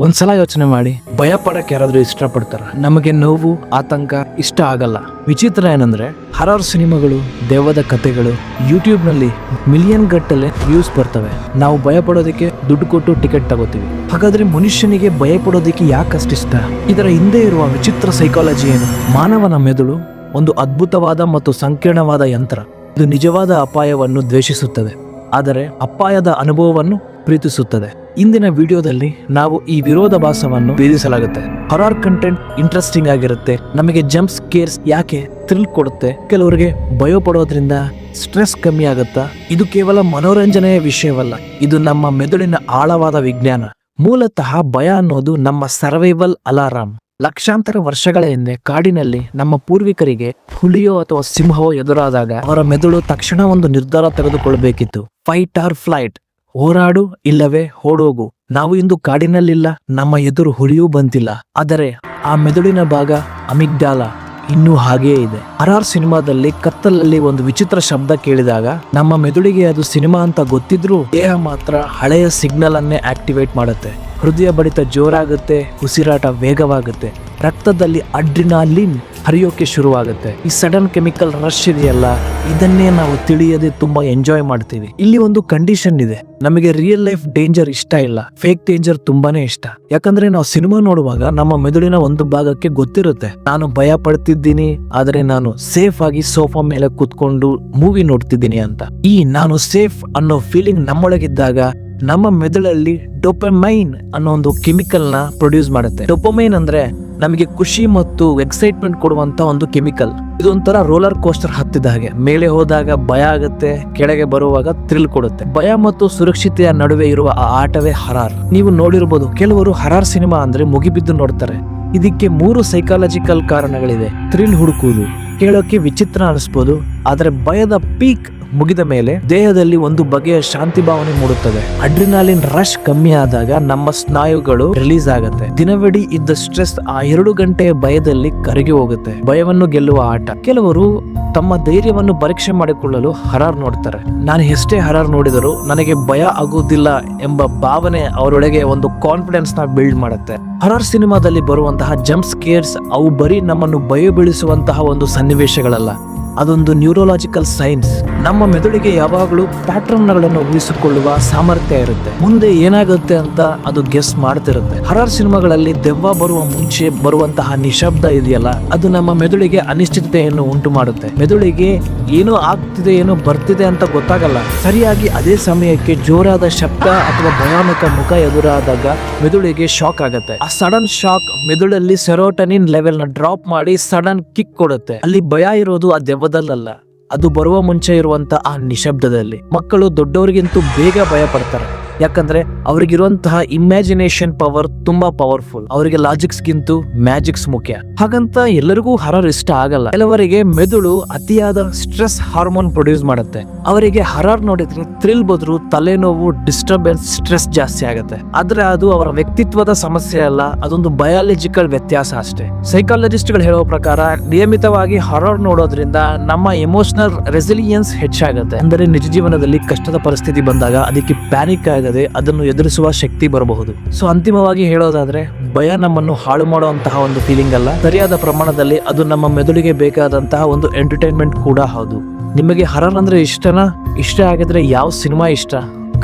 ಒಂದ್ಸಲ ಯೋಚನೆ ಮಾಡಿ, ಭಯ ಪಡಕ್ಕೆ ಯಾರಾದ್ರೂ ಇಷ್ಟಪಡ್ತಾರ? ನಮಗೆ ನೋವು, ಆತಂಕ ಇಷ್ಟ ಆಗಲ್ಲ. ವಿಚಿತ್ರ ಏನಂದ್ರೆ ಹರಾರ್ ಸಿನಿಮಾಗಳು, ದೆವ್ವದ ಕಥೆಗಳು ಯೂಟ್ಯೂಬ್ ನಲ್ಲಿ ಮಿಲಿಯನ್ ಗಟ್ಟಲೆ ವ್ಯೂಸ್ ಬರ್ತವೆ. ನಾವು ಭಯ ಪಡೋದಕ್ಕೆ ದುಡ್ಡು ಕೊಟ್ಟು ಟಿಕೆಟ್ ತಗೋತೀವಿ. ಹಾಗಾದ್ರೆ ಮನುಷ್ಯನಿಗೆ ಭಯ ಪಡೋದಕ್ಕೆ ಯಾಕಷ್ಟಿಷ್ಟ? ಇದರ ಹಿಂದೆ ಇರುವ ವಿಚಿತ್ರ ಸೈಕಾಲಜಿ ಏನು? ಮಾನವನ ಮೆದುಳು ಒಂದು ಅದ್ಭುತವಾದ ಮತ್ತು ಸಂಕೀರ್ಣವಾದ ಯಂತ್ರ. ಇದು ನಿಜವಾದ ಅಪಾಯವನ್ನು ದ್ವೇಷಿಸುತ್ತದೆ, ಆದರೆ ಅಪಾಯದ ಅನುಭವವನ್ನು ಪ್ರೀತಿಸುತ್ತದೆ. ಇಂದಿನ ವಿಡಿಯೋದಲ್ಲಿ ನಾವು ಈ ವಿರೋಧಾಭಾಸವನ್ನು ಭೇದಿಸಲಾಗುತ್ತೆ. ಹಾರರ್ ಕಂಟೆಂಟ್ ಇಂಟ್ರೆಸ್ಟಿಂಗ್ ಆಗಿರುತ್ತೆ, ನಮಗೆ ಜಂಪ್ ಸ್ಕೇರ್ಸ್ ಯಾಕೆ ಥ್ರಿಲ್ ಕೊಡುತ್ತೆ, ಕೆಲವರಿಗೆ ಭಯ ಪಡೋದ್ರಿಂದ ಸ್ಟ್ರೆಸ್ ಕಮ್ಮಿ ಆಗುತ್ತಾ? ಇದು ಕೇವಲ ಮನೋರಂಜನೆಯ ವಿಷಯವಲ್ಲ, ಇದು ನಮ್ಮ ಮೆದುಳಿನ ಆಳವಾದ ವಿಜ್ಞಾನ. ಮೂಲತಃ ಭಯ ಅನ್ನೋದು ನಮ್ಮ ಸರ್ವೈವಲ್ ಅಲಾರಾಮ್. ಲಕ್ಷಾಂತರ ವರ್ಷಗಳ ಹಿಂದೆ ಕಾಡಿನಲ್ಲಿ ನಮ್ಮ ಪೂರ್ವಿಕರಿಗೆ ಹುಲಿಯೋ ಅಥವಾ ಸಿಂಹವೋ ಎದುರಾದಾಗ ಅವರ ಮೆದುಳು ತಕ್ಷಣ ಒಂದು ನಿರ್ಧಾರ ತೆಗೆದುಕೊಳ್ಳಬೇಕಿತ್ತು. ಫೈಟ್ ಆರ್ ಫ್ಲೈಟ್, ಹೋರಾಡು ಇಲ್ಲವೇ ಓಡೋಗು. ನಾವು ಇಂದು ಕಾಡಿನಲ್ಲಿಲ್ಲ, ನಮ್ಮ ಎದುರು ಹುಲಿಯೂ ಬಂತಿಲ್ಲ, ಆದರೆ ಆ ಮೆದುಳಿನ ಭಾಗ ಅಮಿಗ್ಡಾಲ ಇನ್ನೂ ಹಾಗೇ ಇದೆ. ಹಾರರ್ ಸಿನಿಮಾದಲ್ಲಿ ಕತ್ತಲಲ್ಲಿ ಒಂದು ವಿಚಿತ್ರ ಶಬ್ದ ಕೇಳಿದಾಗ ನಮ್ಮ ಮೆದುಳಿಗೆ ಅದು ಸಿನಿಮಾ ಅಂತ ಗೊತ್ತಿದ್ರೂ ದೇಹ ಮಾತ್ರ ಹಳೆಯ ಸಿಗ್ನಲ್ ಅನ್ನೇ ಆಕ್ಟಿವೇಟ್ ಮಾಡುತ್ತೆ. ಹೃದಯ ಬಡಿತ ಜೋರಾಗುತ್ತೆ, ಉಸಿರಾಟ ವೇಗವಾಗುತ್ತೆ, ರಕ್ತದಲ್ಲಿ ಅಡ್ರಿನಾಲಿನ್ ಹರಿಯೋಕೆ ಶುರುವಾಗುತ್ತೆ. ಈ ಸಡನ್ ಕೆಮಿಕಲ್ ರಶ್ ಇದೆಯಲ್ಲ, ಇದನ್ನೇ ನಾವು ತಿಳಿಯದೆ ತುಂಬಾ ಎಂಜಾಯ್ ಮಾಡ್ತೀವಿ. ಇಲ್ಲಿ ಒಂದು ಕಂಡೀಷನ್ ಇದೆ, ನಮಗೆ ರಿಯಲ್ ಲೈಫ್ ಡೇಂಜರ್ ಇಷ್ಟ ಇಲ್ಲ, ಫೇಕ್ ಡೇಂಜರ್ ತುಂಬಾನೇ ಇಷ್ಟ. ಯಾಕಂದ್ರೆ ನಾವು ಸಿನಿಮಾ ನೋಡುವಾಗ ನಮ್ಮ ಮೆದುಳಿನ ಒಂದು ಭಾಗಕ್ಕೆ ಗೊತ್ತಿರುತ್ತೆ, ನಾನು ಭಯ ಪಡ್ತಿದ್ದೀನಿ ಆದ್ರೆ ನಾನು ಸೇಫ್ ಆಗಿ ಸೋಫಾ ಮೇಲೆ ಕೂತ್ಕೊಂಡು ಮೂವಿ ನೋಡ್ತಿದ್ದೀನಿ ಅಂತ. ಈ ನಾನು ಸೇಫ್ ಅನ್ನೋ ಫೀಲಿಂಗ್ ನಮ್ಮೊಳಗಿದ್ದಾಗ ನಮ್ಮ ಮೆದುಳಲ್ಲಿ ಡೋಪಮೈನ್ ಅನ್ನೋ ಒಂದು ಕೆಮಿಕಲ್ ನ ಪ್ರೊಡ್ಯೂಸ್ ಮಾಡುತ್ತೆ. ಡೋಪಮೈನ್ ಅಂದ್ರೆ ನಮಗೆ ಖುಷಿ ಮತ್ತು ಎಕ್ಸೈಟ್ಮೆಂಟ್ ಕೊಡುವಂತ ಒಂದು ಕೆಮಿಕಲ್. ಇದೊಂಥರ ರೋಲರ್ ಕೋಸ್ಟರ್ ಹತ್ತಿದ ಹಾಗೆ, ಮೇಲೆ ಹೋದಾಗ ಭಯ ಆಗುತ್ತೆ, ಕೆಳಗೆ ಬರುವಾಗ ಥ್ರಿಲ್ ಕೊಡುತ್ತೆ. ಭಯ ಮತ್ತು ಸುರಕ್ಷತೆಯ ನಡುವೆ ಇರುವ ಆ ಆಟವೇ ಹರಾರ್. ನೀವು ನೋಡಿರ್ಬೋದು, ಕೆಲವರು ಹರಾರ್ ಸಿನಿಮಾ ಅಂದ್ರೆ ಮುಗಿಬಿದ್ದು ನೋಡ್ತಾರೆ. ಇದಕ್ಕೆ 3 ಸೈಕಾಲಜಿಕಲ್ ಕಾರಣಗಳಿದೆ. ಥ್ರಿಲ್ ಹುಡುಕುವುದು ಕೇಳೋಕೆ ವಿಚಿತ್ರ ಅನಿಸ್ಬೋದು, ಆದ್ರೆ ಭಯದ ಪೀಕ್ ಮುಗಿದ ಮೇಲೆ ದೇಹದಲ್ಲಿ ಒಂದು ಬಗೆಯ ಶಾಂತಿ ಭಾವನೆ ಮೂಡುತ್ತದೆ. ಅಡ್ರಿನಾಲಿನ್ ರಶ್ ಕಮ್ಮಿ ಆದಾಗ ನಮ್ಮ ಸ್ನಾಯುಗಳು ರಿಲೀಸ್ ಆಗುತ್ತೆ. ದಿನವಿಡೀ ಇದ್ದ ಸ್ಟ್ರೆಸ್ ಆ 2 ಗಂಟೆಯ ಭಯದಲ್ಲಿ ಕರಗಿ ಹೋಗುತ್ತೆ. ಭಯವನ್ನು ಗೆಲ್ಲುವ ಆಟ. ಕೆಲವರು ತಮ್ಮ ಧೈರ್ಯವನ್ನು ಪರೀಕ್ಷೆ ಮಾಡಿಕೊಳ್ಳಲು ಹರಾರ್ ನೋಡ್ತಾರೆ. ನಾನು ಎಷ್ಟೇ ಹರಾರ್ ನೋಡಿದರೂ ನನಗೆ ಭಯ ಆಗುವುದಿಲ್ಲ ಎಂಬ ಭಾವನೆ ಅವರೊಳಗೆ ಒಂದು ಕಾನ್ಫಿಡೆನ್ಸ್ ನ ಬಿಲ್ಡ್ ಮಾಡುತ್ತೆ. ಹರಾರ್ ಸಿನಿಮಾದಲ್ಲಿ ಬರುವಂತಹ ಜಂಪ್ ಸ್ಕೇರ್ಸ್ ಅವು ಬರೀ ನಮ್ಮನ್ನು ಭಯ ಬೀಳಿಸುವಂತಹ ಒಂದು ಸನ್ನಿವೇಶಗಳಲ್ಲ, ಅದೊಂದು ನ್ಯೂರೋಲಾಜಿಕಲ್ ಸೈನ್ಸ್. ನಮ್ಮ ಮೆದುಳಿಗೆ ಯಾವಾಗಲೂ ಪ್ಯಾಟರ್ನ್ಗಳನ್ನು ಊಹಿಸಿಕೊಳ್ಳುವ ಸಾಮರ್ಥ್ಯ ಇರುತ್ತೆ. ಮುಂದೆ ಏನಾಗುತ್ತೆ ಅಂತ ಅದು ಗೆಸ್ ಮಾಡ್ತಿರುತ್ತೆ. ಹರಾರ್ ಸಿನಿಮಾಗಳಲ್ಲಿ ದೆವ್ವ ಬರುವ ಮುಂಚೆ ಬರುವಂತಹ ನಿಶಬ್ದ ಇದೆಯಲ್ಲ, ಅದು ನಮ್ಮ ಮೆದುಳಿಗೆ ಅನಿಶ್ಚಿತತೆಯನ್ನು ಉಂಟು ಮಾಡುತ್ತೆ. ಮೆದುಳಿಗೆ ಏನೋ ಆಗ್ತಿದೆ, ಏನೋ ಬರ್ತಿದೆ ಅಂತ ಗೊತ್ತಾಗಲ್ಲ. ಸರಿಯಾಗಿ ಅದೇ ಸಮಯಕ್ಕೆ ಜೋರಾದ ಶಬ್ದ ಅಥವಾ ಭಯಾನಕ ಮುಖ ಎದುರಾದಾಗ ಮೆದುಳಿಗೆ ಶಾಕ್ ಆಗುತ್ತೆ. ಆ ಸಡನ್ ಶಾಕ್ ಮೆದುಳಲ್ಲಿ ಸೆರೋಟನಿನ್ ಲೆವೆಲ್ ನ ಡ್ರಾಪ್ ಮಾಡಿ ಸಡನ್ ಕಿಕ್ ಕೊಡುತ್ತೆ. ಅಲ್ಲಿ ಭಯ ಇರೋದು ಆ ದೆವ್ವದಲ್ಲ, ಅದು ಬರುವ ಮುಂಚೆ ಇರುವಂತ ಆ ನಿಶಬ್ದದಲ್ಲಿ. ಮಕ್ಕಳು ದೊಡ್ಡವರಿಗಿಂತೂ ಬೇಗ ಭಯ ಪಡ್ತಾರೆ, ಯಾಕಂದ್ರೆ ಅವ್ರಿಗಿರುವಂತಹ ಇಮ್ಯಾಜಿನೇಷನ್ ಪವರ್ ತುಂಬಾ ಪವರ್ಫುಲ್. ಅವರಿಗೆ ಲಾಜಿಕ್ಸ್ ಗಿಂತೂ ಮ್ಯಾಜಿಕ್ಸ್ ಮುಖ್ಯ. ಹಾಗಂತ ಎಲ್ಲರಿಗೂ ಹರಾರ್ ಇಷ್ಟ ಆಗಲ್ಲ. ಕೆಲವರಿಗೆ ಮೆದುಳು ಅತಿಯಾದ ಸ್ಟ್ರೆಸ್ ಹಾರ್ಮೋನ್ ಪ್ರೊಡ್ಯೂಸ್ ಮಾಡುತ್ತೆ. ಅವರಿಗೆ ಹರಾರ್ ನೋಡಿದ್ರೆ ಥ್ರಿಲ್ ಬದ್ರು ತಲೆನೋವು, ಡಿಸ್ಟರ್ಬೆನ್ಸ್, ಸ್ಟ್ರೆಸ್ ಜಾಸ್ತಿ ಆಗುತ್ತೆ. ಆದ್ರೆ ಅದು ಅವರ ವ್ಯಕ್ತಿತ್ವದ ಸಮಸ್ಯೆ ಅಲ್ಲ, ಅದೊಂದು ಬಯಾಲಜಿಕಲ್ ವ್ಯತ್ಯಾಸ ಅಷ್ಟೇ. ಸೈಕಾಲಜಿಸ್ಟ್ ಗಳು ಹೇಳೋ ಪ್ರಕಾರ ನಿಯಮಿತವಾಗಿ ಹರಾರ್ ನೋಡೋದ್ರಿಂದ ನಮ್ಮ ಎಮೋಷನಲ್ ರೆಸಿಲಿಯನ್ಸ್ ಹೆಚ್ಚಾಗುತ್ತೆ. ಅಂದರೆ ನಿಜ ಜೀವನದಲ್ಲಿ ಕಷ್ಟದ ಪರಿಸ್ಥಿತಿ ಬಂದಾಗ ಅದಕ್ಕೆ ಪ್ಯಾನಿಕ್ ಆಗದೆ ಅದನ್ನು ಎದುರಿಸುವ ಶಕ್ತಿ ಬರಬಹುದು. ಸೊ ಅಂತಿಮವಾಗಿ ಹೇಳೋದಾದ್ರೆ, ಭಯ ನಮ್ಮನ್ನು ಹಾಳು ಮಾಡುವಂತಹ ಒಂದು ಫೀಲಿಂಗ್ ಅಲ್ಲ, ಸರಿಯಾದ ಪ್ರಮಾಣದಲ್ಲಿ ಅದು ನಮ್ಮ ಮೆದುಳಿಗೆ ಬೇಕಾದಂತಹ ಒಂದು ಎಂಟರ್ಟೈನ್ಮೆಂಟ್ ಕೂಡ ಹೌದು. ನಿಮಗೆ ಹರಾರ್ ಅಂದ್ರೆ ಇಷ್ಟನಾ? ಇಷ್ಟ ಆಗಿದ್ರೆ ಯಾವ ಸಿನಿಮಾ ಇಷ್ಟ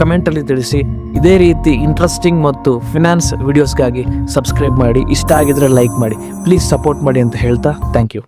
ಕಮೆಂಟ್ ಅಲ್ಲಿ ತಿಳಿಸಿ. ಇದೇ ರೀತಿ ಇಂಟ್ರೆಸ್ಟಿಂಗ್ ಮತ್ತು ಫಿನಾನ್ಸ್ ವಿಡಿಯೋಸ್ಗಾಗಿ ಸಬ್ಸ್ಕ್ರೈಬ್ ಮಾಡಿ. ಇಷ್ಟ ಆಗಿದ್ರೆ ಲೈಕ್ ಮಾಡಿ, ಪ್ಲೀಸ್ ಸಪೋರ್ಟ್ ಮಾಡಿ ಅಂತ ಹೇಳ್ತಾ ಥ್ಯಾಂಕ್ ಯು.